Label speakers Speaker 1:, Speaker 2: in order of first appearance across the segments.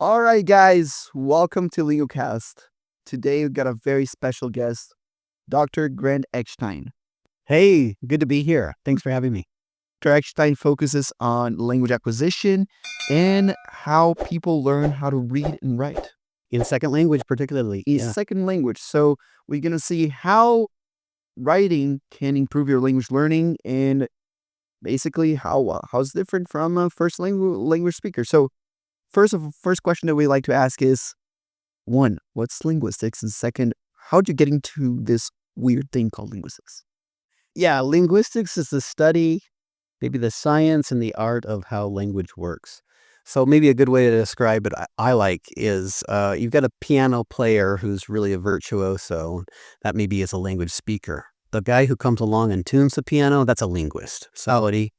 Speaker 1: All right, guys, welcome to Lingucast. Today we've got a very special guest, Dr. Grant Eckstein.
Speaker 2: Hey, good to be here. Thanks for having me.
Speaker 1: Dr. Eckstein focuses on language acquisition and how people learn how to read and write
Speaker 2: In second language, particularly.
Speaker 1: in second language. So we're going to see how writing can improve your language learning and basically how it's different from a first language speaker. So first question that we like to ask is, one, what's linguistics? And second, how'd you get into this weird thing called linguistics?
Speaker 2: Yeah, linguistics is the study, maybe the science and the art of how language works. So maybe a good way to describe it I like is you've got a piano player who's really a virtuoso. That maybe is a language speaker. The guy who comes along and tunes the piano, that's a linguist. Somebody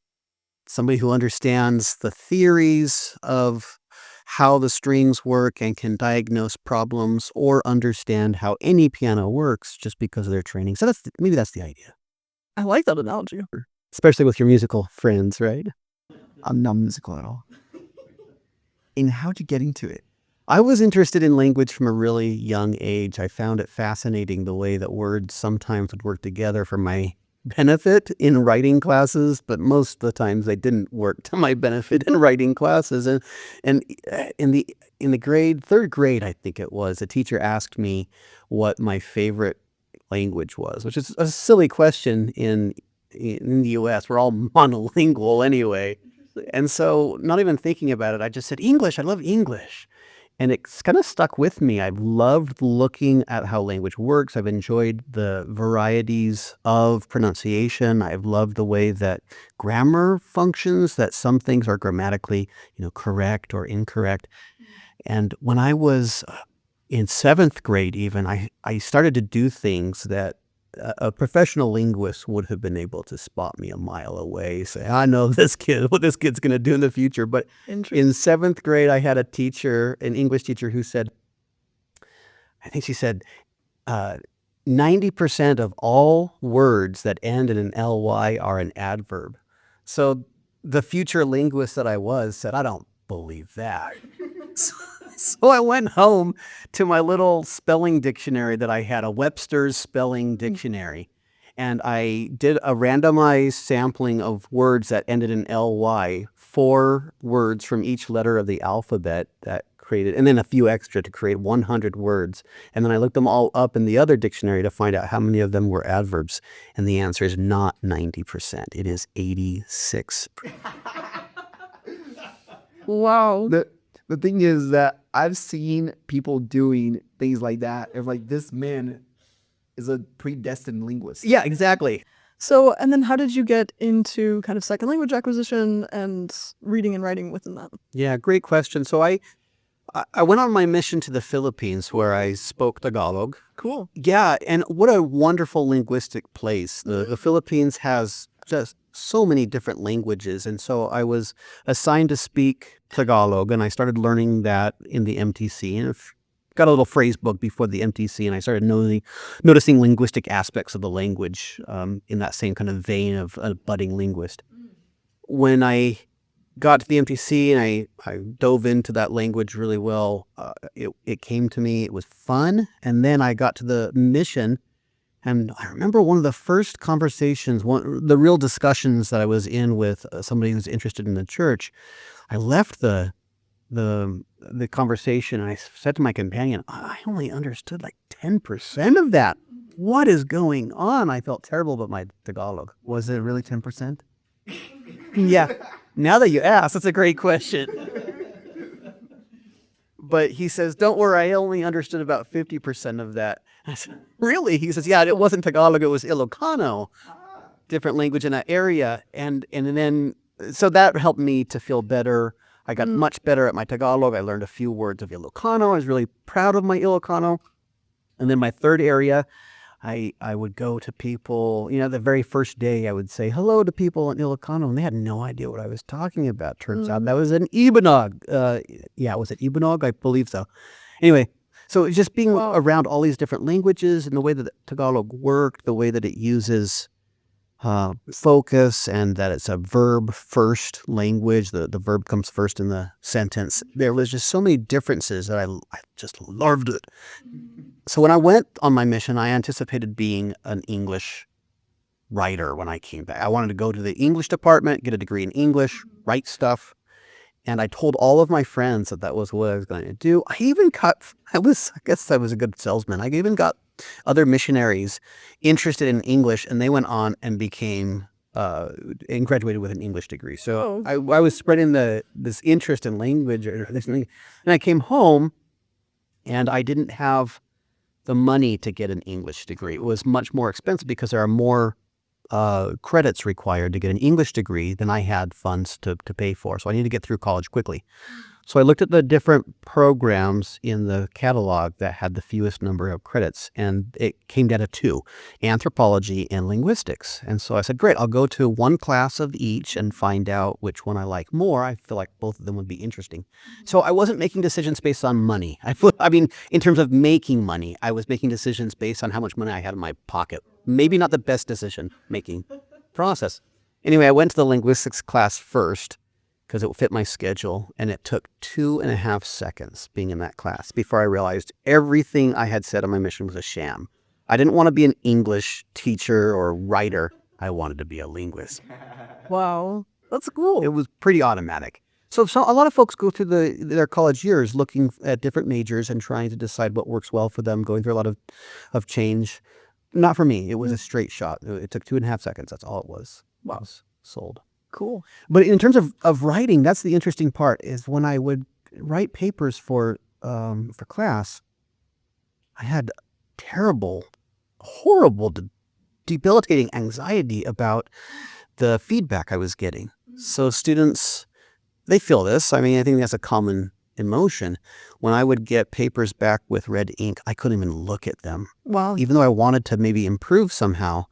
Speaker 2: who understands the theories of how the strings work and can diagnose problems or understand how any piano works just because of their training. So maybe that's the idea.
Speaker 3: I like that analogy.
Speaker 2: Especially with your musical friends, right?
Speaker 1: I'm not musical at all. And how'd you get into it?
Speaker 2: I was interested in language from a really young age. I found it fascinating the way that words sometimes would work together for my benefit in writing classes, but most of the times they didn't work to my benefit in writing classes. And in the third grade, I think it was, a teacher asked me what my favorite language was, which is a silly question in the U.S. We're all monolingual anyway. And so not even thinking about it, I just said, English. I love English. And it's kind of stuck with me. I've loved looking at how language works. I've enjoyed the varieties of pronunciation. I've loved the way that grammar functions, that some things are grammatically, correct or incorrect. And when I was in seventh grade even, I started to do things that a professional linguist would have been able to spot me a mile away, say, I know what this kid's going to do in the future. But in seventh grade, I had an English teacher who said, I think she said, 90% of all words that end in an ly are an adverb. So the future linguist that I was said, I don't believe that. So I went home to my little spelling dictionary that I had, a Webster's spelling dictionary, and I did a randomized sampling of words that ended in ly, 4 words from each letter of the alphabet that created, and then a few extra to create 100 words. And then I looked them all up in the other dictionary to find out how many of them were adverbs. And the answer is not 90%. It is 86%.
Speaker 3: Wow.
Speaker 1: The thing is that I've seen people doing things like that. It's like, this man is a predestined linguist.
Speaker 2: Yeah, exactly.
Speaker 3: So, and then how did you get into kind of second language acquisition and reading and writing within that?
Speaker 2: Yeah, great question. So I went on my mission to the Philippines where I spoke Tagalog.
Speaker 3: Cool.
Speaker 2: Yeah, and what a wonderful linguistic place. The Philippines has just so many different languages. And so I was assigned to speak Tagalog, and I started learning that in the MTC. And got a little phrase book before the MTC, and I started noticing linguistic aspects of the language in that same kind of vein of a budding linguist. When I got to the MTC and I dove into that language really well, it came to me. It was fun. And then I got to the mission, and I remember one of the first conversations, the real discussions that I was in with somebody who's interested in the church. I left the conversation and I said to my companion, I only understood like 10% of that. What is going on? I felt terrible about my Tagalog.
Speaker 1: Was it really 10%?
Speaker 2: Yeah. Now that you ask, that's a great question. But he says, don't worry, I only understood about 50% of that. I said, really? He says, yeah, it wasn't Tagalog, it was Ilocano, different language in that area. And then, so that helped me to feel better. I got much better at my Tagalog. I learned a few words of Ilocano. I was really proud of my Ilocano. And then my third area, I would go to people, the very first day I would say hello to people in Ilocano, and they had no idea what I was talking about. Turns out that was an Ibanog. Was it Ibanog? I believe so. Anyway, so it's just being around all these different languages and the way that Tagalog worked, the way that it uses focus, and that it's a verb first language. The verb comes first in the sentence. There was just so many differences that I just loved it. So when I went on my mission, I anticipated being an English writer when I came back. I wanted to go to the English department, get a degree in English, write stuff. And I told all of my friends that that was what I was going to do. I guess I was a good salesman. I even got other missionaries interested in English, and they went on and became and graduated with an English degree. So I was spreading this interest in language, and I came home, and I didn't have the money to get an English degree. It was much more expensive because there are more credits required to get an English degree than I had funds to pay for. So I needed to get through college quickly. So I looked at the different programs in the catalog that had the fewest number of credits, and it came down to two, anthropology and linguistics. And so I said, great, I'll go to one class of each and find out which one I like more. I feel like both of them would be interesting. So I wasn't making decisions based on money. I mean, in terms of making money, I was making decisions based on how much money I had in my pocket. Maybe not the best decision-making process. Anyway, I went to the linguistics class first because it fit my schedule, and it took 2.5 seconds being in that class before I realized everything I had said on my mission was a sham. I didn't want to be an English teacher or writer. I wanted to be a linguist.
Speaker 3: Wow, that's cool.
Speaker 2: It was pretty automatic. So a lot of folks go through their college years looking at different majors and trying to decide what works well for them, going through a lot of change. Not for me. It was a straight shot. It took 2.5 seconds. That's all it was.
Speaker 3: Wow.
Speaker 2: I was sold.
Speaker 3: Cool.
Speaker 2: But in terms of writing, that's the interesting part, is when I would write papers for class, I had terrible, horrible, debilitating anxiety about the feedback I was getting. So students, they feel this. I mean, I think that's a common emotion. When I would get papers back with red ink, I couldn't even look at them.
Speaker 3: Wow.
Speaker 2: Even though I wanted to maybe improve somehow,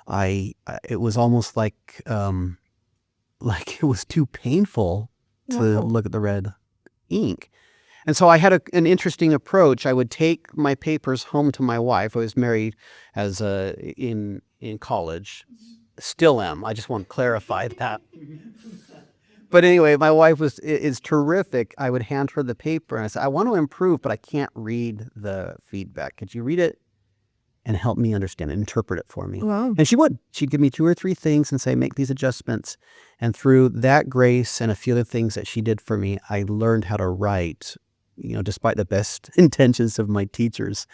Speaker 2: it was almost like it was too painful to look at the red ink. And so I had an interesting approach. I would take my papers home to my wife. I was married in college. Still am. I just want to clarify that. But anyway, my wife is terrific. I would hand her the paper and I said, I want to improve, but I can't read the feedback. Could you read it and help me understand it, interpret it for me?
Speaker 3: Wow.
Speaker 2: And she would. She'd give me 2 or 3 things and say, make these adjustments. And through that grace and a few other things that she did for me, I learned how to write, despite the best intentions of my teachers.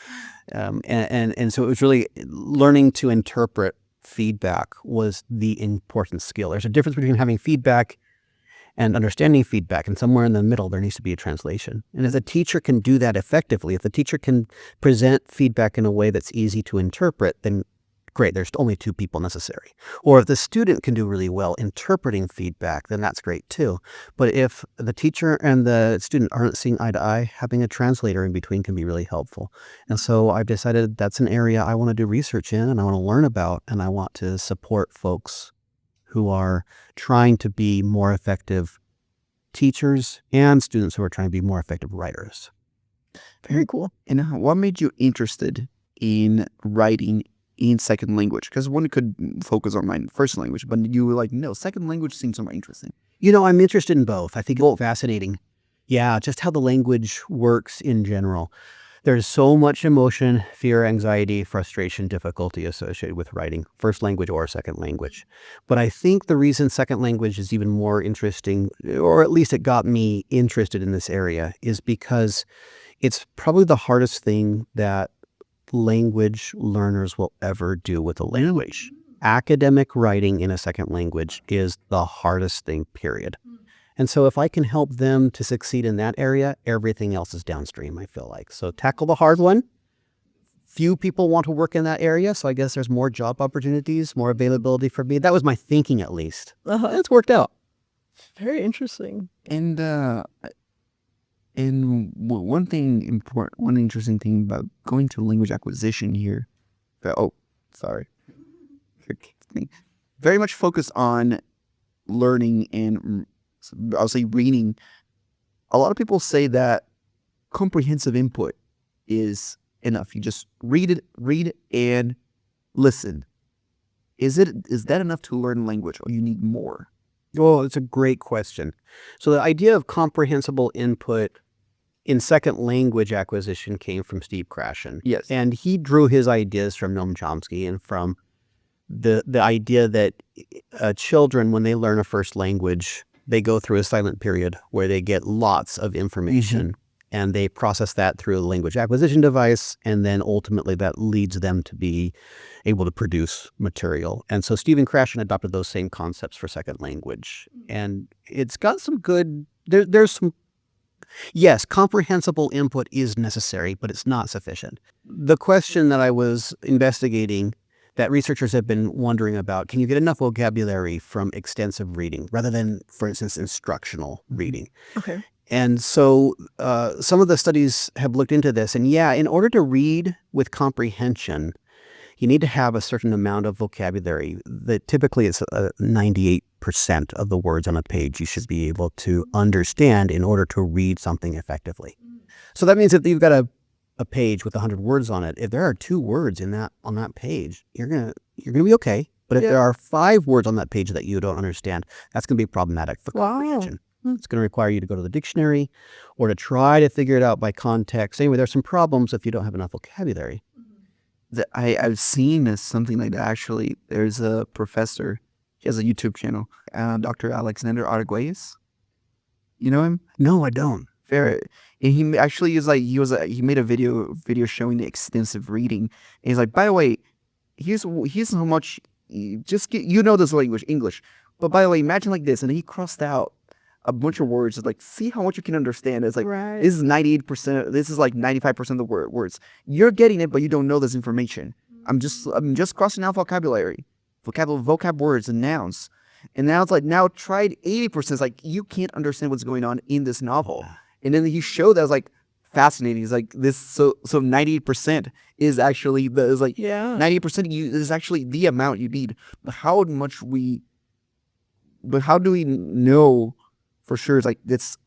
Speaker 2: And so it was really learning to interpret feedback was the important skill. There's a difference between having feedback and understanding feedback, and somewhere in the middle there needs to be a translation. And if a teacher can do that effectively, if the teacher can present feedback in a way that's easy to interpret, then great, there's only 2 people necessary. Or if the student can do really well interpreting feedback, then that's great too. But if the teacher and the student aren't seeing eye to eye, having a translator in between can be really helpful. And so I've decided that's an area I want to do research in, and I want to learn about, and I want to support folks who are trying to be more effective teachers and students who are trying to be more effective writers.
Speaker 3: Very cool.
Speaker 1: And what made you interested in writing in second language? Because one could focus on my first language, but you were like, no, second language seems more interesting.
Speaker 2: I'm interested in both. I think it's fascinating. Yeah, just how the language works in general. There's so much emotion, fear, anxiety, frustration, difficulty associated with writing, first language or second language. But I think the reason second language is even more interesting, or at least it got me interested in this area, is because it's probably the hardest thing that language learners will ever do with a language. Academic writing in a second language is the hardest thing, period. And so if I can help them to succeed in that area, everything else is downstream, I feel like. So tackle the hard one. Few people want to work in that area, so I guess there's more job opportunities, more availability for me. That was my thinking, at least. It's worked out.
Speaker 3: Very interesting.
Speaker 1: And one interesting thing about going to language acquisition here. Very much focused on learning and I'll say reading. A lot of people say that comprehensive input is enough. You just read and listen. Is that enough to learn language, or you need more?
Speaker 2: Well, it's a great question. So the idea of comprehensible input in second language acquisition came from Steve Krashen.
Speaker 1: Yes.
Speaker 2: And he drew his ideas from Noam Chomsky and from the idea that children, when they learn a first language, they go through a silent period where they get lots of information and they process that through a language acquisition device, and then ultimately that leads them to be able to produce material. And so Stephen Krashen adopted those same concepts for second language. And it's got some good, there's some, yes, comprehensible input is necessary, but it's not sufficient. The question that I was investigating that researchers have been wondering about, can you get enough vocabulary from extensive reading rather than, for instance, instructional reading?
Speaker 3: Okay.
Speaker 2: And so some of the studies have looked into this. And yeah, in order to read with comprehension, you need to have a certain amount of vocabulary. That typically it's 98% of the words on a page you should be able to understand in order to read something effectively. So that means that you've got a page with 100 words on it. If there are 2 words on that page, you're gonna be okay. But if there are 5 words on that page that you don't understand, that's gonna be problematic for comprehension. It's going to require you to go to the dictionary or to try to figure it out by context. Anyway, there's some problems if you don't have enough vocabulary.
Speaker 1: I've seen something like that, actually. There's a professor. He has a YouTube channel. Dr. Alexander Arguelles. You know him?
Speaker 2: No, I don't.
Speaker 1: And he actually is like, he made a video showing the extensive reading. And he's like, by the way, here's how much, just get, this language, English. But by the way, imagine like this. And he crossed out a bunch of words. It's like, see how much you can understand. It's like, this is 98%. This is like 95% of the words. You're getting it, but you don't know this information. I'm just crossing out vocabulary, vocab words and nouns. And now it's like, now tried 80%. It's like, you can't understand what's going on in this novel. And then he showed that. I was like, fascinating. He's like, this, so 98% is actually 90% is actually the amount you need. But how do we know for sure? It's like,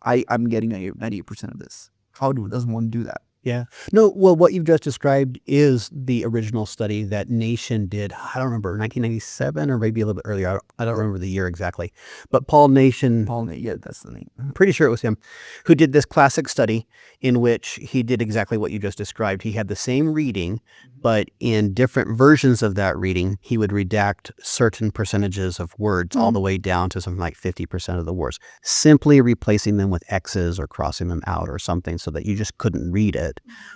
Speaker 1: I'm getting 98% of this. How does one do that?
Speaker 2: Yeah. No, well, what you've just described is the original study that Nation did. I don't remember, 1997 or maybe a little bit earlier. I don't remember the year exactly. But Paul Nation,
Speaker 1: yeah, that's the name.
Speaker 2: I'm pretty sure it was him, who did this classic study in which he did exactly what you just described. He had the same reading, but in different versions of that reading, he would redact certain percentages of words all the way down to something like 50% of the words, simply replacing them with X's or crossing them out or something so that you just couldn't read it,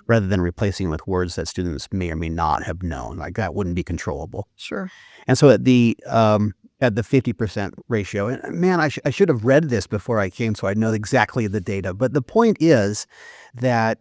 Speaker 2: rather than replacing with words that students may or may not have known. Like, that wouldn't be controllable.
Speaker 3: Sure.
Speaker 2: And so at the 50% ratio, and man, I should have read this before I came so I know exactly the data. But the point is that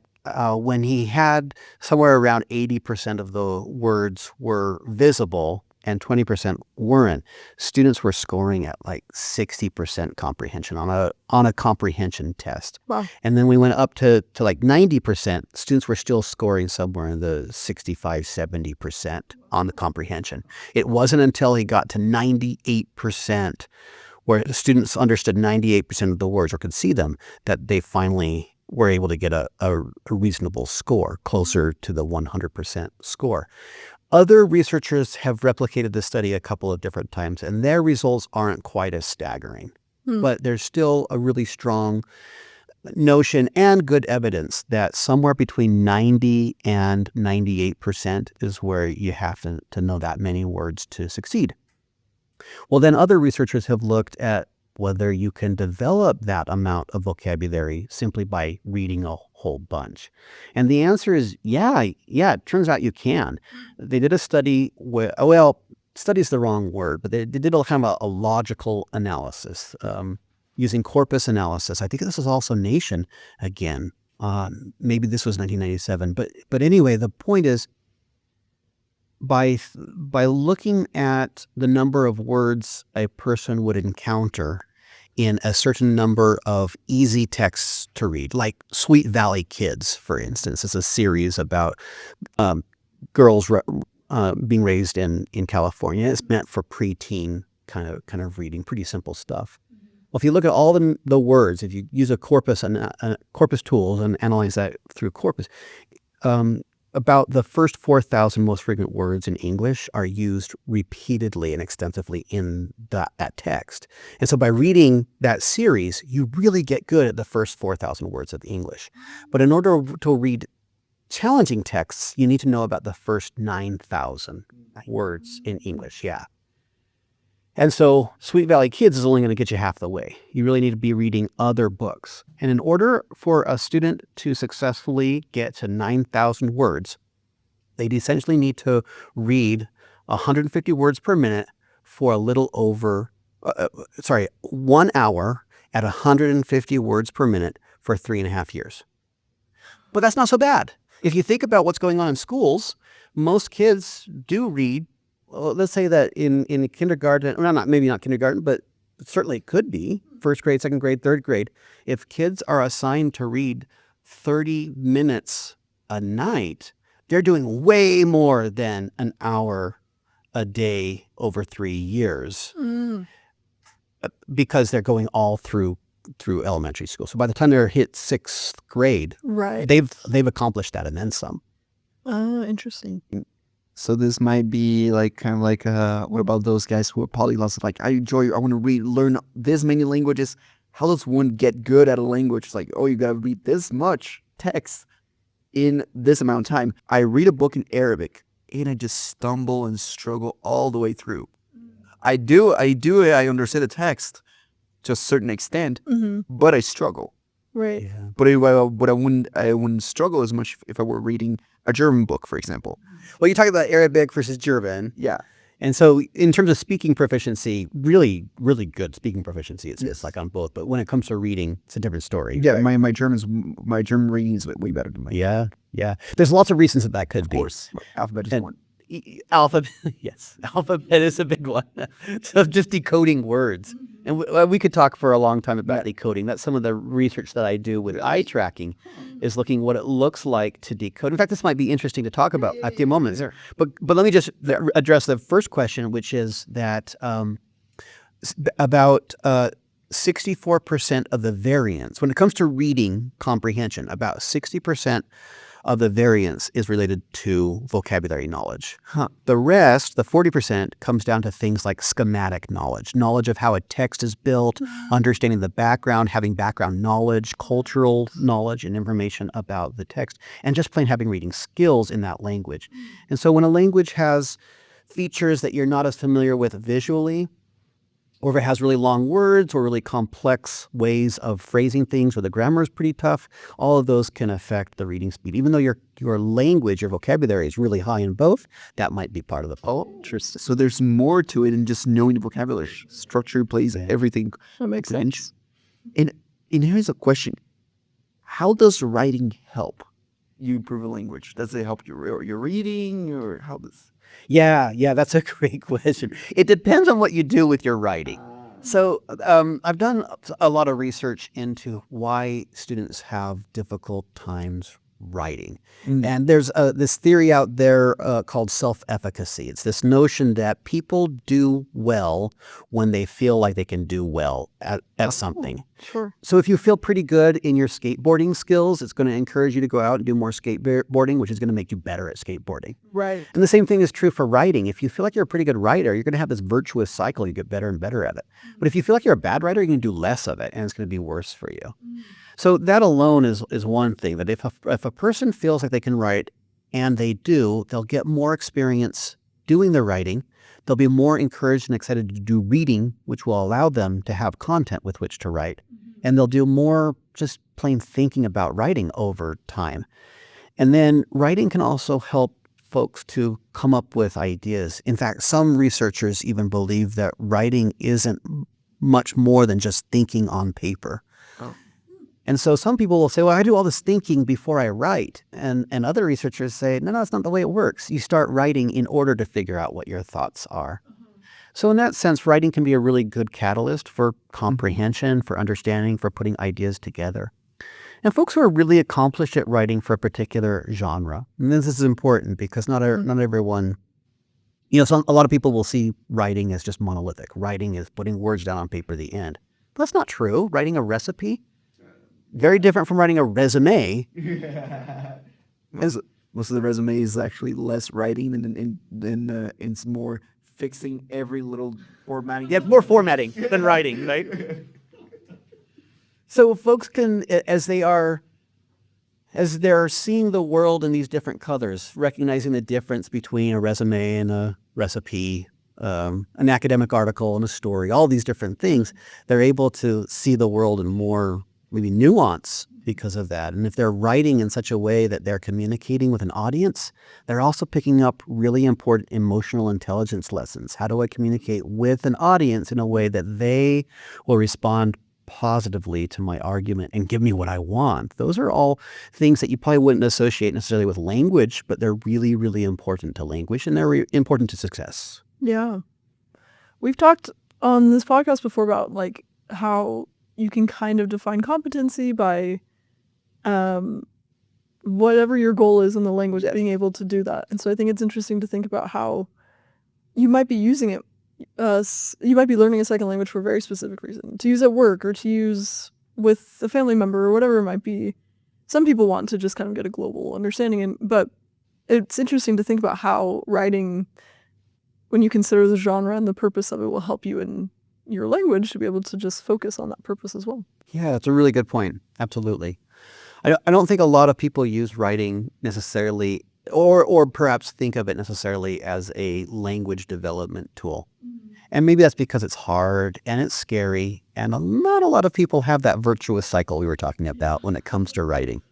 Speaker 2: when he had somewhere around 80% of the words were visible and 20% weren't, students were scoring at like 60% comprehension on a comprehension test.
Speaker 3: Wow.
Speaker 2: And then we went up to like 90%. Students were still scoring somewhere in the 65-70% on the comprehension. It wasn't until he got to 98%, where the students understood 98% of the words or could see them, that they finally were able to get a reasonable score, closer to the 100% score. Other researchers have replicated this study a couple of different times, and their results aren't quite as staggering. But there's still a really strong notion and good evidence that somewhere between 90 and 98% is where you have to know that many words to succeed. Well, then other researchers have looked at whether you can develop that amount of vocabulary simply by reading a whole bunch. And the answer is yeah, it turns out you can. They did a study study's the wrong word, but they did a kind of a logical analysis using corpus analysis. I think this is also Nation again. Maybe this was 1997. But anyway, the point is, by looking at the number of words a person would encounter in a certain number of easy texts to read, like Sweet Valley Kids, for instance, is a series about girls being raised in California. It's meant for preteen kind of reading, pretty simple stuff. Well, if you look at all the words, if you use a corpus tools and analyze that through corpus, about the first 4,000 most frequent words in English are used repeatedly and extensively in that text. And so by reading that series, you really get good at the first 4,000 words of English. But in order to read challenging texts, you need to know about the first 9,000 words in English. Yeah. And so Sweet Valley Kids is only going to get you half the way. You really need to be reading other books. And in order for a student to successfully get to 9,000 words, they'd essentially need to read 150 words per minute for a little over, 1 hour at 150 words per minute for 3.5 years. But that's not so bad. If you think about what's going on in schools, most kids do read. Let's say that in kindergarten, well, maybe not kindergarten, but certainly it could be first grade, second grade, third grade. If kids are assigned to read 30 minutes a night, they're doing way more than an hour a day over 3 years because they're going all through elementary school. So by the time they're hit 6th grade,
Speaker 3: Right.
Speaker 2: they've accomplished that and then some.
Speaker 3: Oh, interesting.
Speaker 1: So this might be like kind of like what about those guys who are polyglots? Like I want to learn this many languages. How does one get good at a language? It's like, oh, you gotta read this much text in this amount of time. I read a book in Arabic and I just stumble and struggle all the way through. I understand the text to a certain extent, but I struggle.
Speaker 3: Right.
Speaker 2: Yeah.
Speaker 1: But I wouldn't struggle as much if I were reading a German book, for example.
Speaker 2: Well, you talk about Arabic versus German.
Speaker 1: Yeah.
Speaker 2: And so in terms of speaking proficiency, really, really good speaking proficiency. It's like on both. But when it comes to reading, it's a different story.
Speaker 1: Yeah, my German reading is way better than mine.
Speaker 2: Yeah, yeah. There's lots of reasons that could be.
Speaker 1: Of course. Alphabet is one.
Speaker 2: Alphabet, yes. Alphabet is a big one. So just decoding words. And we could talk for a long time about decoding. That's some of the research that I do with eye tracking, is looking what it looks like to decode. In fact, this might be interesting to talk about at the moment. But let me just address the first question, which is that about 64% of the variance, when it comes to reading comprehension, about 60% of the variance is related to vocabulary knowledge. The rest, the 40%, comes down to things like schematic knowledge of how a text is built, understanding the background, having background knowledge, cultural knowledge and information about the text, and just plain having reading skills in that language. And so when a language has features that you're not as familiar with visually, or if it has really long words or really complex ways of phrasing things, or the grammar is pretty tough, all of those can affect the reading speed. Even though your language, your vocabulary is really high in both, that might be part of the problem.
Speaker 1: Interesting. So there's more to it than just knowing the vocabulary. Structure plays everything.
Speaker 3: That makes sense.
Speaker 1: And here's a question. How does writing help you improve a language? Does it help your reading, or how does...
Speaker 2: Yeah, that's a great question. It depends on what you do with your writing. So I've done a lot of research into why students have difficult times writing. And there's this theory out there called self-efficacy. It's this notion that people do well when they feel like they can do well at something.
Speaker 3: Sure.
Speaker 2: So if you feel pretty good in your skateboarding skills, it's going to encourage you to go out and do more skateboarding, which is going to make you better at skateboarding.
Speaker 3: Right.
Speaker 2: And the same thing is true for writing. If you feel like you're a pretty good writer, you're going to have this virtuous cycle. You get better and better at it. But if you feel like you're a bad writer, you're going to do less of it, and it's going to be worse for you. So that alone is one thing, that if a person feels like they can write, and they do, they'll get more experience doing the writing. They'll be more encouraged and excited to do reading, which will allow them to have content with which to write. And they'll do more just plain thinking about writing over time. And then writing can also help folks to come up with ideas. In fact, some researchers even believe that writing isn't much more than just thinking on paper. And so some people will say, well, I do all this thinking before I write. And other researchers say, no, that's not the way it works. You start writing in order to figure out what your thoughts are. So in that sense, writing can be a really good catalyst for comprehension, for understanding, for putting ideas together. And folks who are really accomplished at writing for a particular genre, and this is important because not everyone, a lot of people will see writing as just monolithic. Writing is putting words down on paper, the end. But that's not true. Writing a recipe, very different from writing a resume.
Speaker 1: most of the resume is actually less writing and it's more fixing every little formatting.
Speaker 2: Yeah, more formatting than writing, right? So folks can, as they're seeing the world in these different colors, recognizing the difference between a resume and a recipe, an academic article and a story, all these different things, they're able to see the world in more maybe nuance because of that. And if they're writing in such a way that they're communicating with an audience, they're also picking up really important emotional intelligence lessons. How do I communicate with an audience in a way that they will respond positively to my argument and give me what I want? Those are all things that you probably wouldn't associate necessarily with language, but they're really, really important to language, and they're important to success.
Speaker 3: Yeah. We've talked on this podcast before about like how you can kind of define competency by whatever your goal is in the language, being able to do that. And so I think it's interesting to think about how you might be using it. You might be learning a second language for a very specific reason, to use at work or to use with a family member or whatever it might be. Some people want to just kind of get a global understanding, but it's interesting to think about how writing, when you consider the genre and the purpose of it, will help you in your language to be able to just focus on that purpose as well.
Speaker 2: Yeah, that's a really good point. Absolutely. I don't think a lot of people use writing necessarily, or perhaps think of it necessarily as a language development tool. And maybe that's because it's hard and it's scary, and not a lot of people have that virtuous cycle we were talking about when it comes to writing,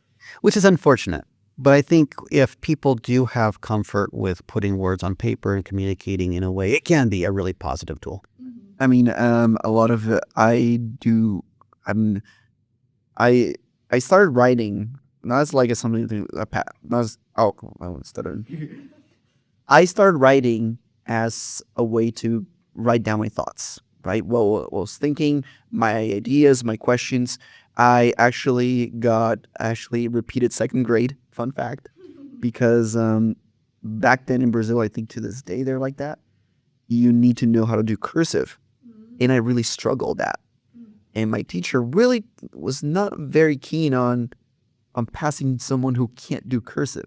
Speaker 2: which is unfortunate. But I think if people do have comfort with putting words on paper and communicating in a way, it can be a really positive tool.
Speaker 1: I mean, a lot of it, I started writing not as like something to not as I stuttered. I started writing as a way to write down my thoughts, right? What I was thinking, my ideas, my questions. I actually repeated second grade, fun fact, because back then in Brazil, I think to this day they're like that. You need to know how to do cursive. And I really struggled at. And my teacher really was not very keen on passing someone who can't do cursive.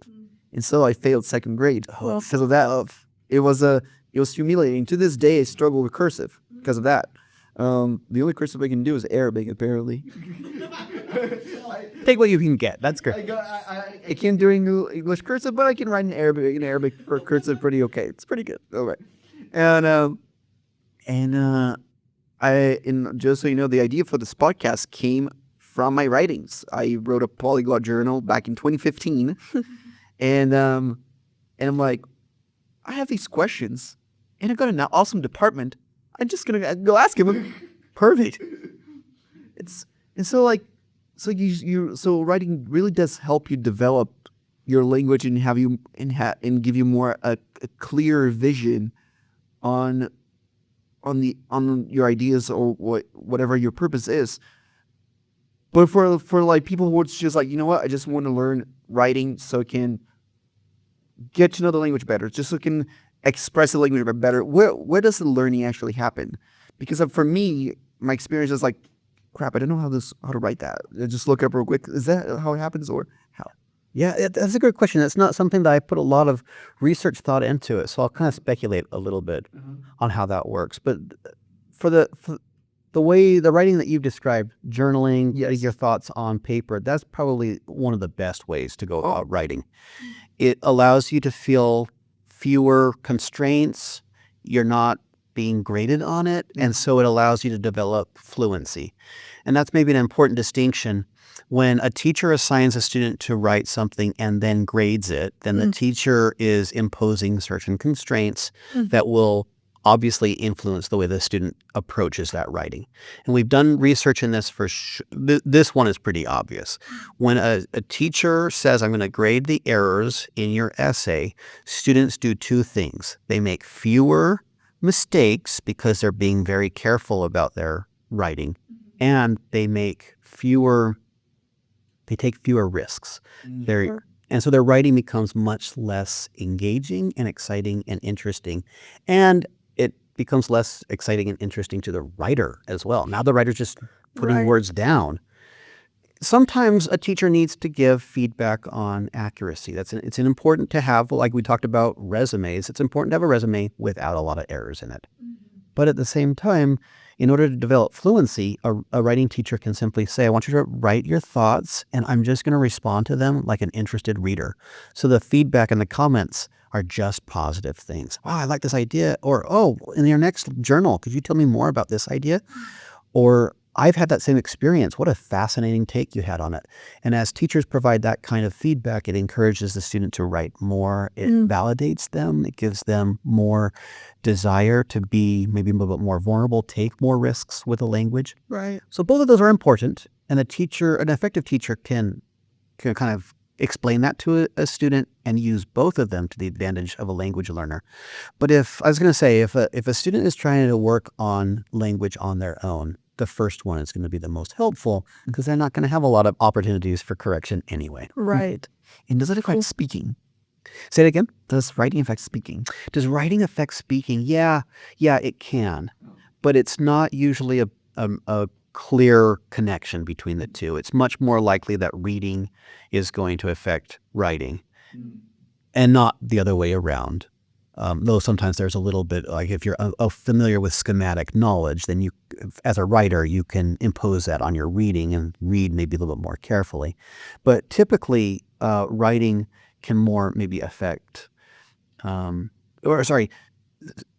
Speaker 1: And so I failed second grade.
Speaker 3: Well,
Speaker 1: Because of that, it was humiliating. To this day, I struggle with cursive because of that. The only cursive I can do is Arabic, apparently.
Speaker 2: Take what you can get. That's great.
Speaker 1: I can't do English cursive, but I can write in Arabic cursive pretty okay. It's pretty good. All right. And just so you know, the idea for this podcast came from my writings. I wrote a polyglot journal back in 2015, and I'm like, I have these questions, and I got an awesome department. I'm just gonna go ask him. Perfect. So writing really does help you develop your language and have you and give you more a clearer vision on your ideas or whatever your purpose is. But for like people who it's just like, you know what, I just want to learn writing so I can get to know the language better, just so I can express the language better. Where does the learning actually happen? Because for me, my experience is like, crap, I don't know how to write that. I just look up real quick. Is that how it happens or how?
Speaker 2: Yeah, that's a good question. It's not something that I put a lot of research thought into it, so I'll kind of speculate a little bit on how that works. But for the way the writing that you've described, journaling, getting your thoughts on paper, that's probably one of the best ways to go about writing. It allows you to feel fewer constraints. You're not being graded on it, and so it allows you to develop fluency. And that's maybe an important distinction. When a teacher assigns a student to write something and then grades it, then the teacher is imposing certain constraints that will obviously influence the way the student approaches that writing. And we've done research in this for this one is pretty obvious. When a teacher says, I'm going to grade the errors in your essay, students do two things. They make fewer mistakes because they're being very careful about their writing, and they take fewer risks. And so their writing becomes much less engaging and exciting and interesting. And it becomes less exciting and interesting to the writer as well. Now the writer's just putting words down. Sometimes a teacher needs to give feedback on accuracy. It's important to have, like we talked about resumes, it's important to have a resume without a lot of errors in it. But at the same time, in order to develop fluency, a writing teacher can simply say, I want you to write your thoughts, and I'm just going to respond to them like an interested reader. So the feedback and the comments are just positive things. Wow, I like this idea. Or, oh, in your next journal, could you tell me more about this idea? Or, I've had that same experience. What a fascinating take you had on it. And as teachers provide that kind of feedback, it encourages the student to write more. It validates them. It gives them more desire to be maybe a little bit more vulnerable, take more risks with a language.
Speaker 3: Right.
Speaker 2: So both of those are important. And an effective teacher can kind of explain that to a student and use both of them to the advantage of a language learner. But if a student is trying to work on language on their own, the first one is going to be the most helpful because they're not going to have a lot of opportunities for correction anyway.
Speaker 3: Right.
Speaker 1: And does it affect speaking? Say it again. Does writing affect speaking?
Speaker 2: Does writing affect speaking? Yeah, it can. But it's not usually a clear connection between the two. It's much more likely that reading is going to affect writing and not the other way around. Though sometimes there's a little bit, like if you're familiar with schematic knowledge, then you, as a writer, you can impose that on your reading and read maybe a little bit more carefully. But typically, writing can more maybe affect,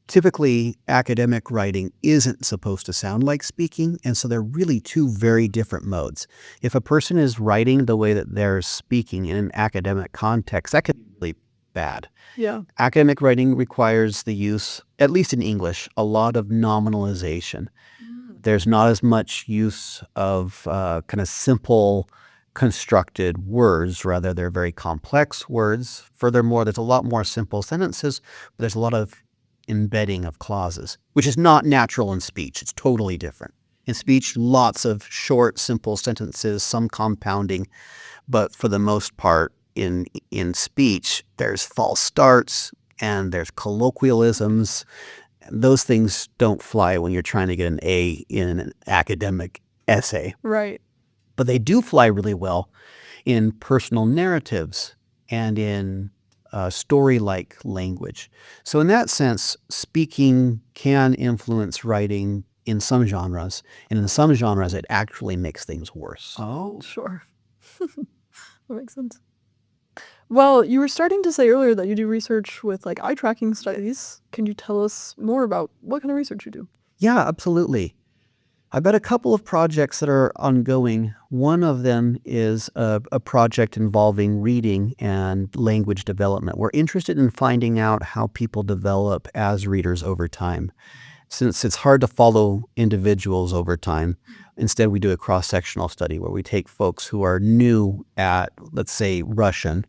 Speaker 2: typically academic writing isn't supposed to sound like speaking, and so they're really two very different modes. If a person is writing the way that they're speaking in an academic context, that could be really bad.
Speaker 3: Yeah.
Speaker 2: Academic writing requires the use, at least in English, a lot of nominalization. There's not as much use of kind of simple constructed words. Rather, they're very complex words. Furthermore, there's a lot more simple sentences, but there's a lot of embedding of clauses, which is not natural in speech. It's totally different. In speech, lots of short, simple sentences, some compounding, but for the most part, in speech, there's false starts and there's colloquialisms. Those things don't fly when you're trying to get an A in an academic essay.
Speaker 3: Right.
Speaker 2: But they do fly really well in personal narratives and in story-like language. So in that sense, speaking can influence writing in some genres, and in some genres, it actually makes things worse.
Speaker 1: Oh,
Speaker 3: Sure. That makes sense. Well, you were starting to say earlier that you do research with like eye tracking studies. Can you tell us more about what kind of research you do?
Speaker 2: Yeah, absolutely. I've got a couple of projects that are ongoing. One of them is a project involving reading and language development. We're interested in finding out how people develop as readers over time. Since it's hard to follow individuals over time, instead we do a cross-sectional study where we take folks who are new at, let's say, Russian,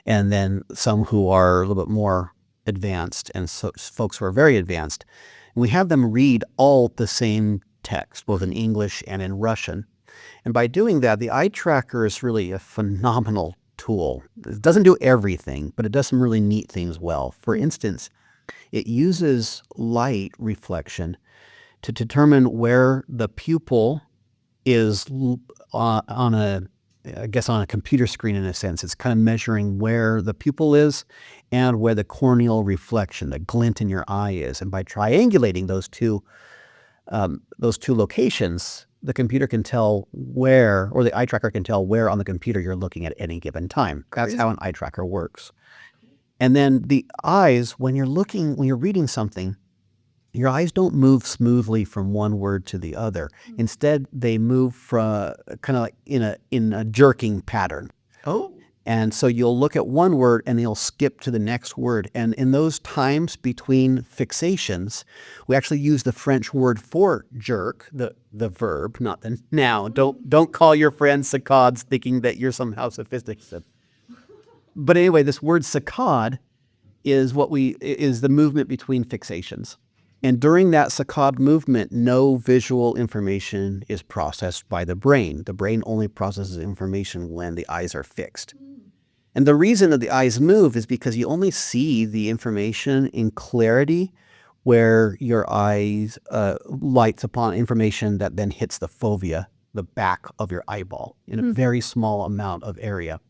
Speaker 2: and then some who are a little bit more advanced, and so folks who are very advanced. And we have them read all the same text, both in English and in Russian. And by doing that, the eye tracker is really a phenomenal tool. It doesn't do everything, but it does some really neat things well. For instance, it uses light reflection to determine where the pupil is on a computer screen in a sense. It's kind of measuring where the pupil is and where the corneal reflection, the glint in your eye is. And by triangulating those two locations, the computer can tell where, or the eye tracker can tell where on the computer you're looking at any given time. That's how an eye tracker works. And then the eyes, when you're reading something, your eyes don't move smoothly from one word to the other. Instead, they move from kind of like in a jerking pattern.
Speaker 1: Oh.
Speaker 2: And so you'll look at one word and you'll skip to the next word. And in those times between fixations, we actually use the French word for jerk, the verb, not the noun. Don't call your friends saccades thinking that you're somehow sophisticated. But anyway, this word saccade is the movement between fixations. And during that saccade movement, no visual information is processed by the brain. The brain only processes information when the eyes are fixed. And the reason that the eyes move is because you only see the information in clarity where your eyes lights upon information that then hits the fovea, the back of your eyeball in a very small amount of area.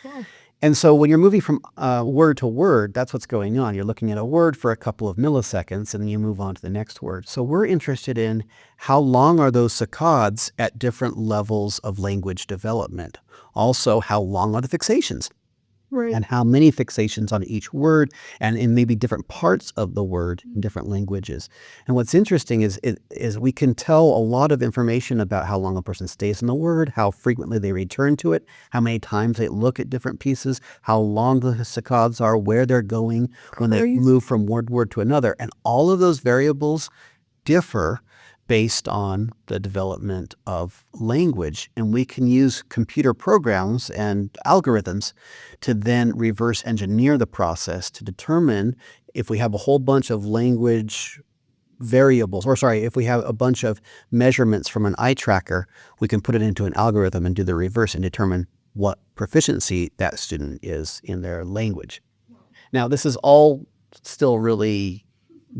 Speaker 3: Wow.
Speaker 2: And so when you're moving from word to word, that's what's going on. You're looking at a word for a couple of milliseconds, and then you move on to the next word. So we're interested in how long are those saccades at different levels of language development. Also, how long are the fixations?
Speaker 3: Right.
Speaker 2: And how many fixations on each word and in maybe different parts of the word in different languages. And what's interesting is we can tell a lot of information about how long a person stays in the word, how frequently they return to it, how many times they look at different pieces, how long the saccades are, where they're going when they move from word to word to another. And all of those variables differ based on the development of language. And we can use computer programs and algorithms to then reverse engineer the process to determine if we have a whole bunch of language variables, if we have a bunch of measurements from an eye tracker, we can put it into an algorithm and do the reverse and determine what proficiency that student is in their language. Now, this is all still really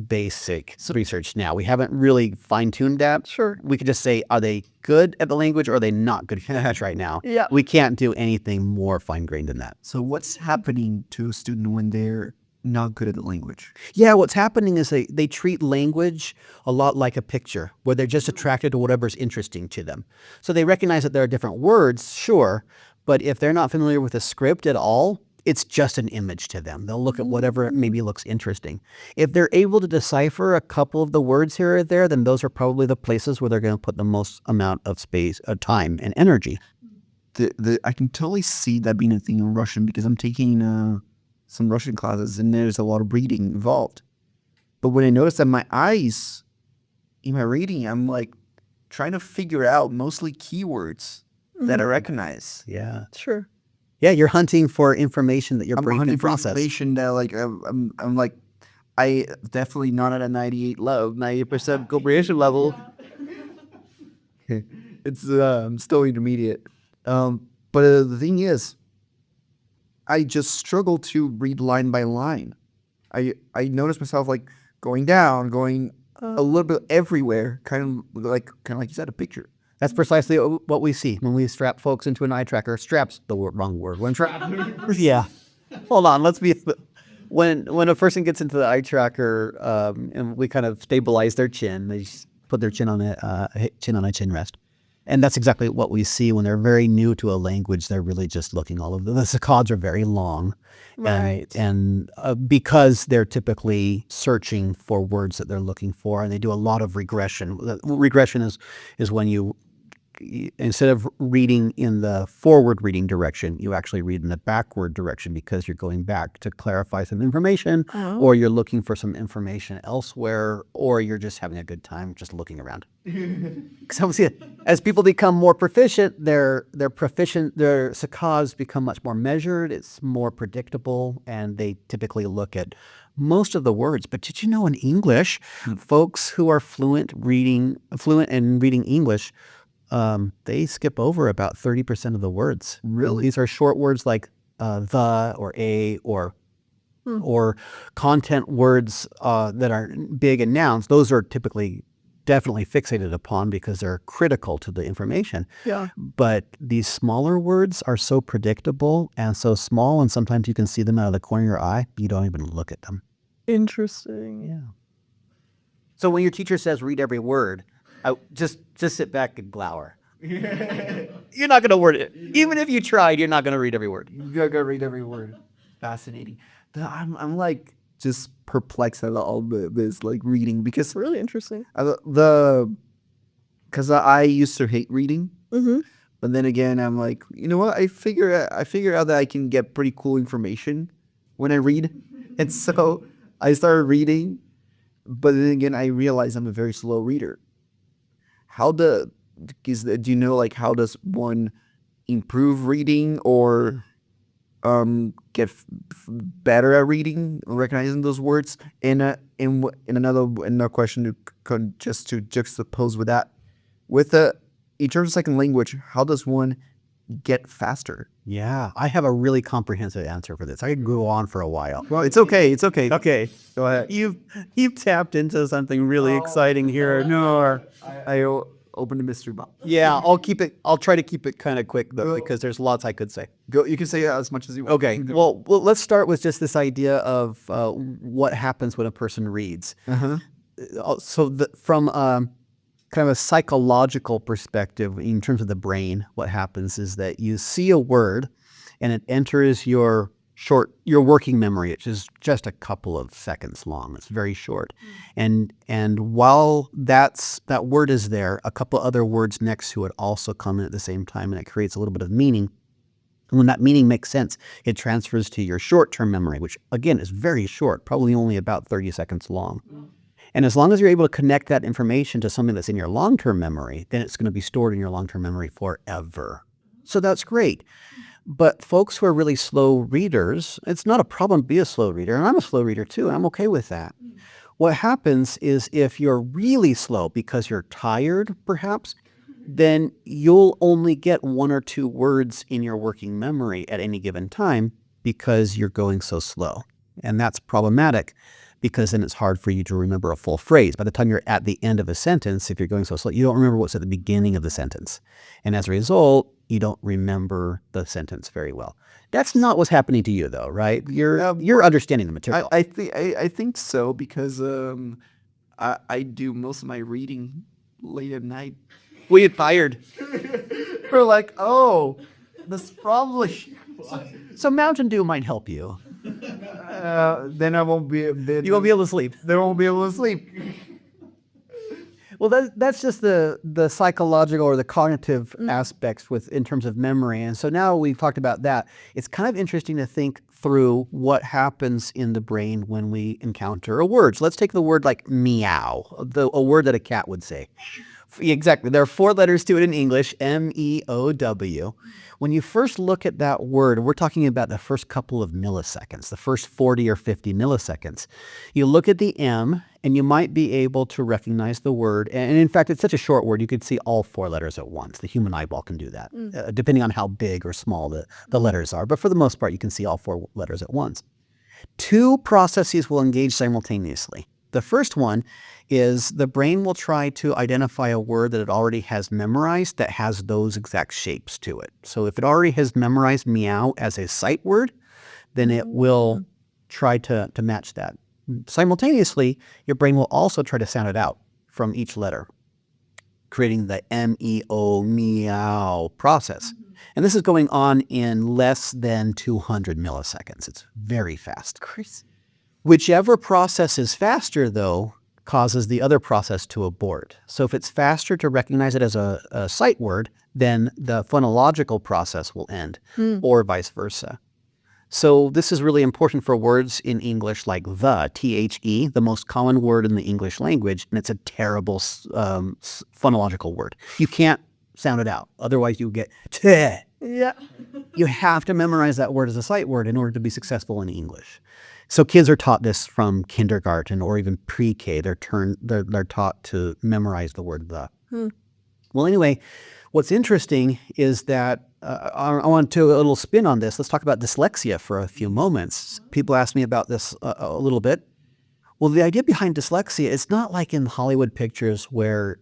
Speaker 2: basic research now. We haven't really fine-tuned that.
Speaker 3: Sure.
Speaker 2: We could just say, are they good at the language or are they not good at it right now?
Speaker 3: Yeah.
Speaker 2: We can't do anything more fine-grained than that.
Speaker 1: So what's happening to a student when they're not good at the language?
Speaker 2: Yeah, what's happening is they treat language a lot like a picture, where they're just attracted to whatever's interesting to them. So they recognize that there are different words, sure, but if they're not familiar with a script at all, it's just an image to them. They'll look at whatever maybe looks interesting. If they're able to decipher a couple of the words here or there, then those are probably the places where they're going to put the most amount of space, time, and energy.
Speaker 1: I can totally see that being a thing in Russian because I'm taking some Russian classes and there's a lot of reading involved. But when I notice that my eyes in my reading, I'm like trying to figure out mostly keywords that I recognize.
Speaker 2: Yeah.
Speaker 3: Sure.
Speaker 2: Yeah, you're hunting for information that your brain can process.
Speaker 1: Information that like I'm like I definitely not at a 90% comprehension level. It's I'm still intermediate. But the thing is, I just struggle to read line by line. I notice myself like going down, going a little bit everywhere, kind of like you said, a picture.
Speaker 2: That's precisely what we see when we strap folks into an eye tracker. Strap's the wrong word. Yeah. Hold on. When a person gets into the eye tracker and we kind of stabilize their chin, they just put their chin on a chin rest. And that's exactly what we see when they're very new to a language. They're really just looking all over. The saccades are very long.
Speaker 3: Right.
Speaker 2: And because they're typically searching for words that they're looking for, and they do a lot of regression. Regression is when you, instead of reading in the forward reading direction, you actually read in the backward direction because you're going back to clarify some information, or you're looking for some information elsewhere, or you're just having a good time just looking around. So as people become more proficient, their saccades become much more measured. It's more predictable, and they typically look at most of the words. But did you know in English, folks who are fluent in reading English, they skip over about 30% of the words.
Speaker 1: Really?
Speaker 2: These are short words like the or a or content words that are big and nouns. Those are definitely fixated upon because they're critical to the information.
Speaker 3: Yeah.
Speaker 2: But these smaller words are so predictable and so small, and sometimes you can see them out of the corner of your eye. You don't even look at them.
Speaker 3: Interesting.
Speaker 2: Yeah. So when your teacher says read every word, just sit back and glower. You're not going to word it. Even if you tried, you're not going to read every word.
Speaker 1: You're gonna read every word. Fascinating. I'm like just perplexed at all this like reading because
Speaker 3: It's really interesting.
Speaker 1: because I used to hate reading,
Speaker 3: Mm-hmm.
Speaker 1: but then again I'm like, you know what? I figure out that I can get pretty cool information when I read, and so I started reading. But then again, I realized I'm a very slow reader. Do you know like how does one improve reading or get better at reading, recognizing those words? And another question to just to juxtapose with that, in terms of second language, how does one get faster?
Speaker 2: Yeah, I have a really comprehensive answer for this. I could go on for a while.
Speaker 1: Well, it's okay. It's okay.
Speaker 2: Okay,
Speaker 1: Go ahead.
Speaker 2: you've tapped into something really exciting here.
Speaker 1: No, open the mystery box.
Speaker 2: Yeah, I'll try to keep it kind of quick though, because there's lots I could say.
Speaker 1: Go. You can say as much as you want.
Speaker 2: Okay. Well, let's start with just this idea of what happens when a person reads. So from kind of a psychological perspective, in terms of the brain, what happens is that you see a word and it enters your working memory, which is just a couple of seconds long. It's very short. And while that word is there, a couple other words next to it also come in at the same time, and it creates a little bit of meaning. And when that meaning makes sense, it transfers to your short-term memory, which again is very short, probably only about 30 seconds long. And as long as you're able to connect that information to something that's in your long-term memory, then it's going to be stored in your long-term memory forever. So that's great. But folks who are really slow readers, it's not a problem to be a slow reader, and I'm a slow reader too, and I'm okay with that. What happens is if you're really slow because you're tired, perhaps, then you'll only get one or two words in your working memory at any given time because you're going so slow. And that's problematic because then it's hard for you to remember a full phrase. By the time you're at the end of a sentence, if you're going so slow, you don't remember what's at the beginning of the sentence. And as a result, you don't remember the sentence very well. That's not what's happening to you though, right? You're understanding the material.
Speaker 1: I think so because I do most of my reading late at night.
Speaker 2: We get tired.
Speaker 1: We're like, oh, this probably.
Speaker 2: So Mountain Dew might help you.
Speaker 1: Then I won't be. Then
Speaker 2: You won't be able to sleep.
Speaker 1: They won't be able to sleep.
Speaker 2: Well, that's just the psychological or the cognitive aspects in terms of memory. And so now we've talked about that. It's kind of interesting to think through what happens in the brain when we encounter a word. So let's take the word like meow, a word that a cat would say. Exactly. There are 4 letters to it in English, M-E-O-W. When you first look at that word, we're talking about the first couple of milliseconds, the first 40 or 50 milliseconds. You look at the M, and you might be able to recognize the word. And in fact, it's such a short word, you could see all 4 letters at once. The human eyeball can do that, depending on how big or small the letters are. But for the most part, you can see all 4 letters at once. 2 processes will engage simultaneously. The first one is the brain will try to identify a word that it already has memorized that has those exact shapes to it. So if it already has memorized meow as a sight word, then it will try to match that. Simultaneously, your brain will also try to sound it out from each letter, creating the M-E-O, meow process. And this is going on in less than 200 milliseconds. It's very fast. Whichever process is faster, though, causes the other process to abort. So if it's faster to recognize it as a sight word, then the phonological process will end, or vice versa. So this is really important for words in English like the, T-H-E, the most common word in the English language, and it's a terrible phonological word. You can't sound it out. Otherwise, you get t.
Speaker 3: Yeah.
Speaker 2: You have to memorize that word as a sight word in order to be successful in English. So kids are taught this from kindergarten or even pre-K. They're taught to memorize the word the. Well, anyway, what's interesting is that I want to do a little spin on this. Let's talk about dyslexia for a few moments. People ask me about this a little bit. Well, the idea behind dyslexia is not like in Hollywood pictures where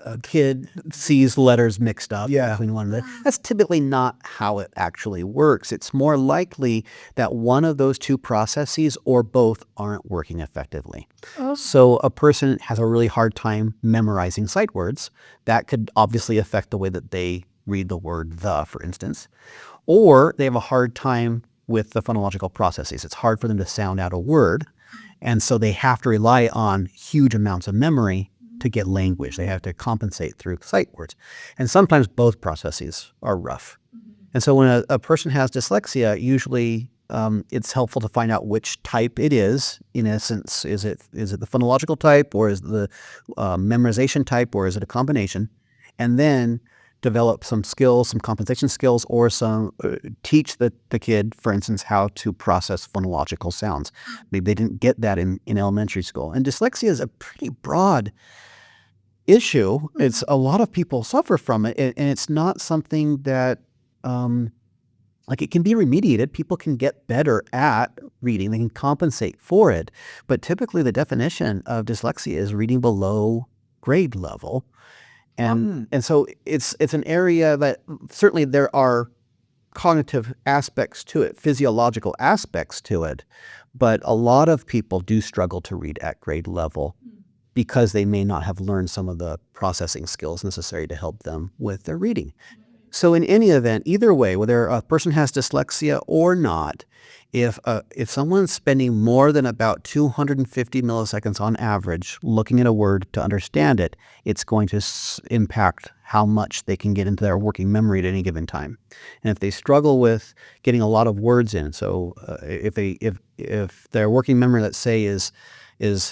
Speaker 2: a kid sees letters mixed up between one another. That's typically not how it actually works. It's more likely that one of those 2 processes or both aren't working effectively. So a person has a really hard time memorizing sight words. That could obviously affect the way that they read the word the, for instance. Or they have a hard time with the phonological processes. It's hard for them to sound out a word. And so they have to rely on huge amounts of memory to get language. They have to compensate through sight words. And sometimes both processes are rough. And so when a person has dyslexia, usually it's helpful to find out which type it is. In essence, is it the phonological type, or is it the memorization type, or is it a combination? And then develop some skills, some compensation skills, or teach the kid, for instance, how to process phonological sounds. Maybe they didn't get that in elementary school. And dyslexia is a pretty broad issue. It's a lot of people suffer from it, and it's not something that it can be remediated. People can get better at reading. They can compensate for it. But typically the definition of dyslexia is reading below grade level. And so it's an area that certainly there are cognitive aspects to it, physiological aspects to it, but a lot of people do struggle to read at grade level because they may not have learned some of the processing skills necessary to help them with their reading. So in any event, either way, whether a person has dyslexia or not, if someone's spending more than about 250 milliseconds on average looking at a word to understand it, it's going to impact how much they can get into their working memory at any given time. And if they struggle with getting a lot of words in, so if their working memory, let's say, is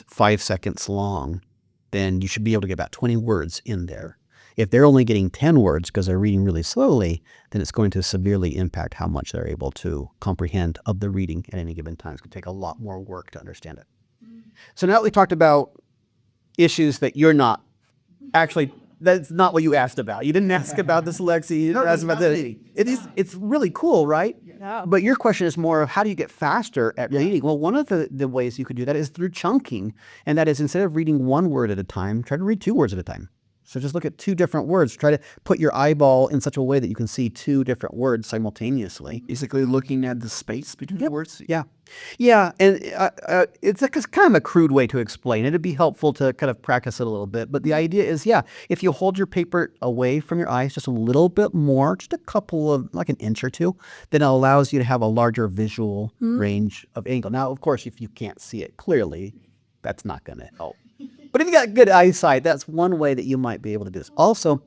Speaker 2: 5 seconds long, then you should be able to get about 20 words in there. If they're only getting 10 words because they're reading really slowly, then it's going to severely impact how much they're able to comprehend of the reading at any given time. It's going to take a lot more work to understand it. So now that we talked about issues that you're not actually, that's not what you asked about. You didn't ask about dyslexia. You didn't ask about this. It's really cool, right?
Speaker 3: Yeah.
Speaker 2: But your question is more of how do you get faster at reading? Well, one of the ways you could do that is through chunking. And that is, instead of reading one word at a time, try to read 2 words at a time. So just look at 2 different words. Try to put your eyeball in such a way that you can see 2 different words simultaneously.
Speaker 1: Basically looking at the space between the words.
Speaker 2: Yeah. Yeah, and it's kind of a crude way to explain it. It'd be helpful to kind of practice it a little bit. But the idea is, if you hold your paper away from your eyes just a little bit more, just a couple of, like an inch or 2, then it allows you to have a larger visual range of angle. Now, of course, if you can't see it clearly, that's not going to help. But if you got good eyesight, that's one way that you might be able to do this. Also,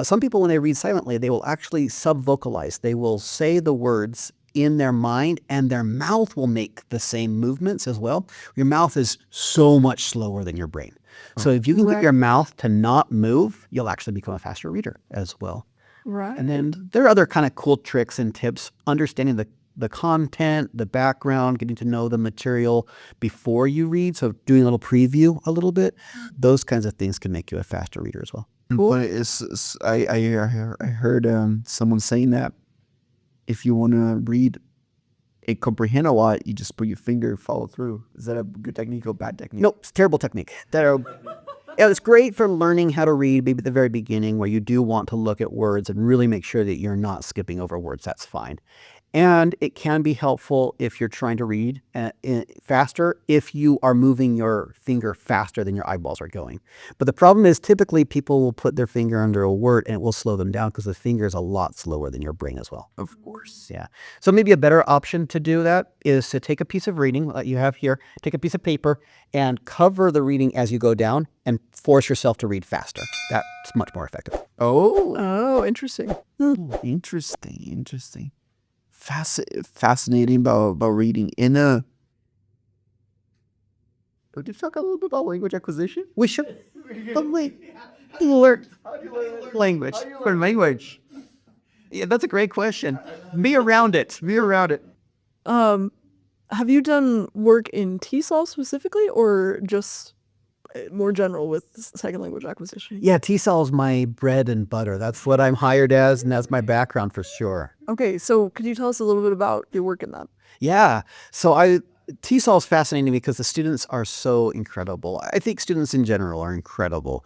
Speaker 2: some people, when they read silently, they will actually sub-vocalize. They will say the words in their mind, and their mouth will make the same movements as well. Your mouth is so much slower than your brain. So if you can get your mouth to not move, you'll actually become a faster reader as well.
Speaker 3: Right.
Speaker 2: And then there are other kind of cool tricks and tips, understanding the content, the background, getting to know the material before you read. So doing a little preview a little bit, those kinds of things can make you a faster reader as well.
Speaker 3: Cool.
Speaker 1: But I heard someone saying that if you want to read and comprehend a lot, you just put your finger, follow through. Is that a good technique or bad technique?
Speaker 2: Nope, it's a terrible technique. It's great for learning how to read, maybe at the very beginning, where you do want to look at words and really make sure that you're not skipping over words. That's fine. And it can be helpful if you're trying to read faster, if you are moving your finger faster than your eyeballs are going. But the problem is, typically people will put their finger under a word and it will slow them down because the finger is a lot slower than your brain as well.
Speaker 1: Of course.
Speaker 2: Yeah. So maybe a better option to do that is to take a piece of reading like you have here, take a piece of paper and cover the reading as you go down and force yourself to read faster. That's much more effective.
Speaker 3: Oh, interesting.
Speaker 1: Interesting. Fascinating about reading. Would you talk a little bit about language acquisition?
Speaker 2: We should learn language.
Speaker 1: Learn language.
Speaker 2: Yeah, that's a great question. Be around it.
Speaker 3: Have you done work in TESOL specifically, or just more general with second language acquisition?
Speaker 2: Yeah, TESOL is my bread and butter. That's what I'm hired as, and that's my background for sure.
Speaker 3: Okay, so could you tell us a little bit about your work in that?
Speaker 2: Yeah, so TESOL is fascinating because the students are so incredible. I think students in general are incredible.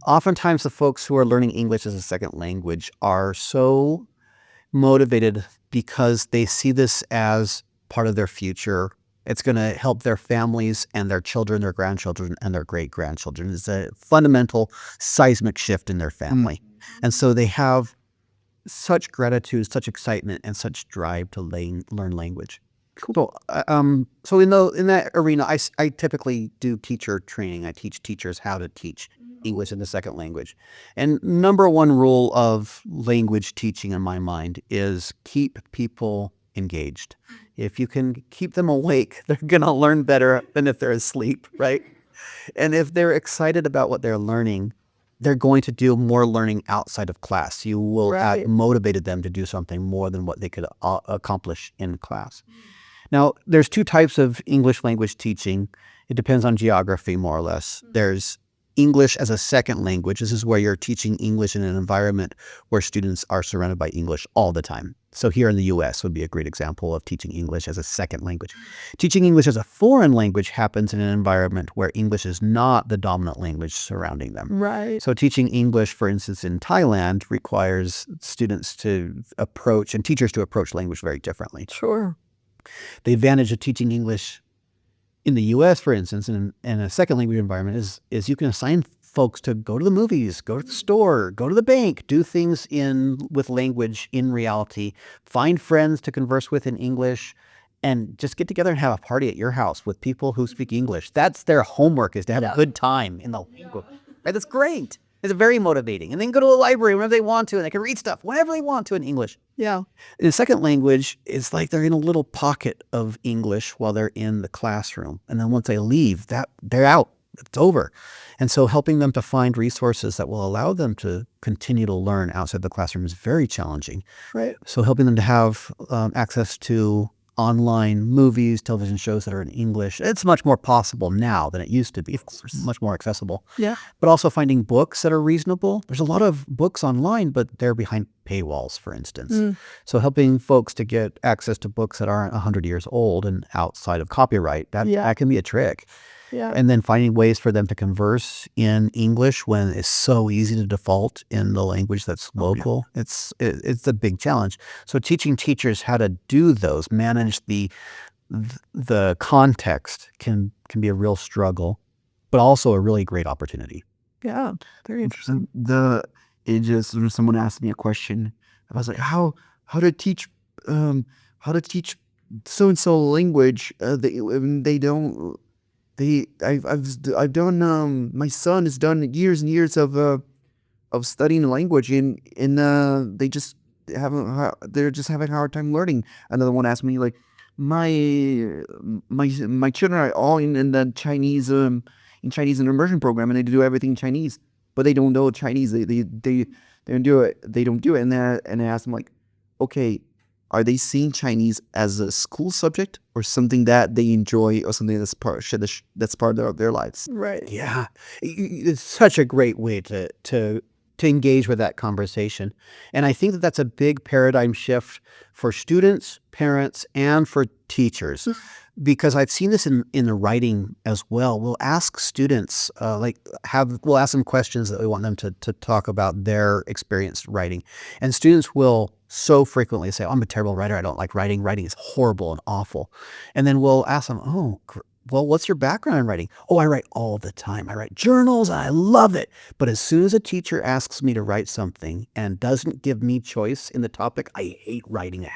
Speaker 2: Oftentimes the folks who are learning English as a second language are so motivated because they see this as part of their future. It's going to help their families and their children, their grandchildren, and their great-grandchildren. It's a fundamental seismic shift in their family. And so they have such gratitude, such excitement, and such drive to learn language. Cool. So in that arena, I typically do teacher training. I teach teachers how to teach English in the second language. And number one rule of language teaching in my mind is keep people engaged. If you can keep them awake, they're going to learn better than if they're asleep, right? And if they're excited about what they're learning, they're going to do more learning outside of class. You will have motivated them to do something more than what they could accomplish in class. Now, there's 2 types of English language teaching. It depends on geography, more or less. There's English as a second language. This is where you're teaching English in an environment where students are surrounded by English all the time. So here in the US would be a great example of teaching English as a second language. Teaching English as a foreign language happens in an environment where English is not the dominant language surrounding them.
Speaker 3: Right.
Speaker 2: So teaching English, for instance, in Thailand requires students to approach and teachers to approach language very differently.
Speaker 3: Sure.
Speaker 2: The advantage of teaching English in the US, for instance, in a second language environment is you can assign folks to go to the movies, go to the store, go to the bank, do things with language in reality, find friends to converse with in English, and just get together and have a party at your house with people who speak English. That's their homework, is to have a good time in the language. Right? That's great. It's very motivating. And then go to the library whenever they want to, and they can read stuff whenever they want to in English.
Speaker 3: Yeah.
Speaker 2: In a second language, it's like they're in a little pocket of English while they're in the classroom. And then once they leave, they're out. It's over. And so helping them to find resources that will allow them to continue to learn outside the classroom is very challenging.
Speaker 3: Right.
Speaker 2: So helping them to have access to online movies, television shows that are in English, it's much more possible now than it used to be. It's much more accessible.
Speaker 3: Yeah.
Speaker 2: But also finding books that are reasonable. There's a lot of books online, but they're behind paywalls, for instance. So helping folks to get access to books that aren't 100 years old and outside of copyright, that can be a trick.
Speaker 3: Yeah.
Speaker 2: And then finding ways for them to converse in English when it's so easy to default in the language that's local. It's a big challenge. So teaching teachers how to do those, manage the context can be a real struggle, but also a really great opportunity.
Speaker 3: Yeah. Very interesting.
Speaker 1: Someone asked me a question. I was like, how to teach so and so language? They don't. I've done. My son has done years and years of studying the language, and they just they're just having a hard time learning. Another one asked me, like, my children are all in the Chinese and immersion program, and they do everything in Chinese, but they don't know Chinese. They don't do it. They don't do it. And I asked them, like, okay, are they seeing Chinese as a school subject or something that they enjoy or something that's part of their lives?
Speaker 3: Right.
Speaker 2: Yeah, it's such a great way to engage with that conversation. And I think that that's a big paradigm shift for students, parents, and for teachers. Because I've seen this in the writing as well. We'll ask students, we'll ask them questions that we want them to talk about their experience writing. And students will so frequently say, oh, I'm a terrible writer. I don't like writing. Writing is horrible and awful. And then we'll ask them, well, what's your background in writing? Oh, I write all the time. I write journals. I love it. But as soon as a teacher asks me to write something and doesn't give me choice in the topic, I hate writing it.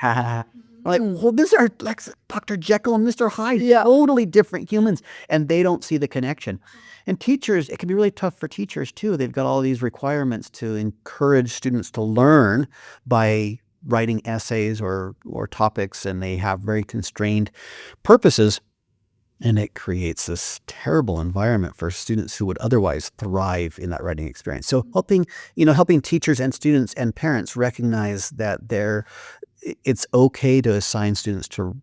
Speaker 2: Like, well, these are like Dr. Jekyll and Mr. Hyde, totally different humans, and they don't see the connection. And teachers, it can be really tough for teachers too. They've got all these requirements to encourage students to learn by writing essays or topics, and they have very constrained purposes. And it creates this terrible environment for students who would otherwise thrive in that writing experience. So helping teachers and students and parents recognize that it's okay to assign students to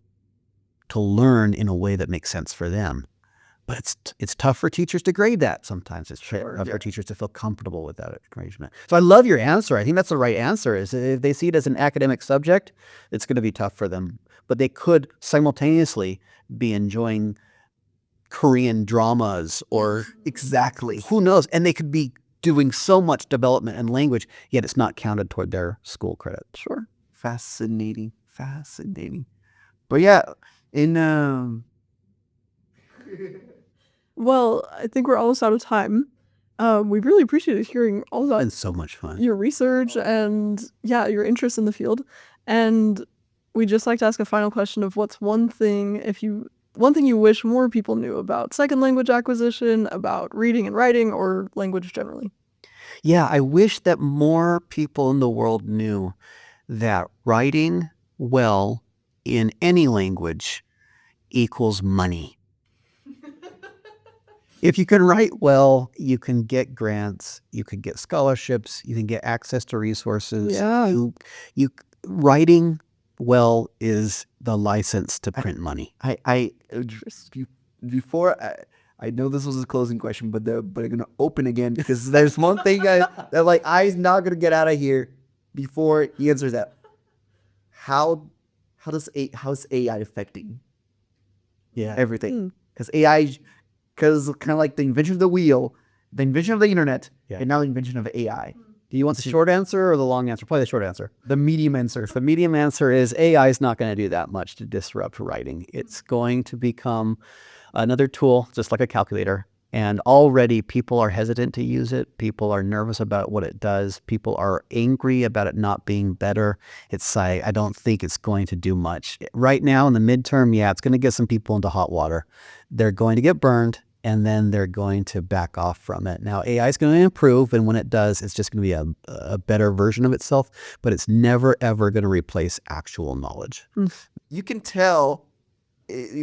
Speaker 2: learn in a way that makes sense for them. But it's tough for teachers to grade that sometimes. It's tough for teachers to feel comfortable with that encouragement. So I love your answer. I think that's the right answer. Is if they see it as an academic subject, it's going to be tough for them. But they could simultaneously be enjoying Korean dramas or who knows? And they could be doing so much development in language, yet it's not counted toward their school credit.
Speaker 3: Sure.
Speaker 1: Fascinating. But yeah,
Speaker 3: Well, I think we're almost out of time. We really appreciated hearing all
Speaker 2: It's
Speaker 3: about
Speaker 2: been so much fun.
Speaker 3: your research and your interest in the field. And we just like to ask a final question of what's one thing you wish more people knew about second language acquisition, about reading and writing, or language generally.
Speaker 2: Yeah, I wish that more people in the world knew that writing well in any language equals money. If you can write well, you can get grants, you can get scholarships, you can get access to resources.
Speaker 3: Yeah.
Speaker 2: Writing well is the license to print money.
Speaker 1: Before I know this was a closing question, but I'm gonna open again because there's one thing that I's not gonna get out of here before he answers that. how how's AI affecting
Speaker 2: Yeah.
Speaker 1: everything? Because AI, because kind of like the invention of the wheel, the invention of the internet,
Speaker 2: Yeah.
Speaker 1: and now the invention of AI.
Speaker 2: Do you want the short answer or the long answer? Probably the short answer.
Speaker 1: The medium answer.
Speaker 2: The medium answer is AI is not going to do that much to disrupt writing. It's going to become another tool, just like a calculator. And already people are hesitant to use it. People are nervous about what it does. People are angry about it not being better. It's like, I don't think it's going to do much. Right now in the midterm, yeah, it's going to get some people into hot water. They're going to get burned, and then they're going to back off from it. Now, AI is going to improve, and when it does, it's just going to be a better version of itself, but it's never, ever going to replace actual knowledge.
Speaker 1: You can tell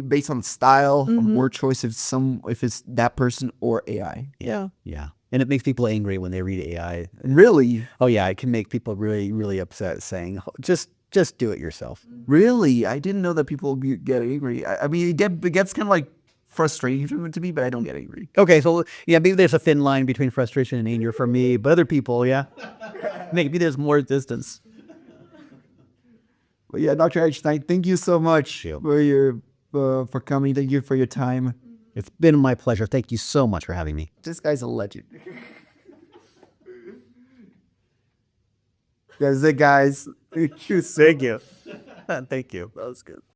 Speaker 1: based on style,
Speaker 3: Mhm.
Speaker 1: word choice, if it's that person or AI.
Speaker 3: Yeah.
Speaker 2: Yeah. And it makes people angry when they read AI.
Speaker 1: Really?
Speaker 2: Oh, yeah, it can make people really, really upset saying, just do it yourself.
Speaker 1: Really? I didn't know that people get angry. I mean, it gets kind of like frustrating to me, but I don't get angry.
Speaker 2: Okay, so yeah, maybe there's a thin line between frustration and anger for me, but other people, yeah, maybe there's more distance.
Speaker 1: But yeah, Dr. Eckstein, thank you so much for your for coming. Thank you for your time.
Speaker 2: It's been my pleasure. Thank you so much for having me.
Speaker 1: This guy's a legend. That's it, guys.
Speaker 2: Thank you. Thank you.
Speaker 1: That was good.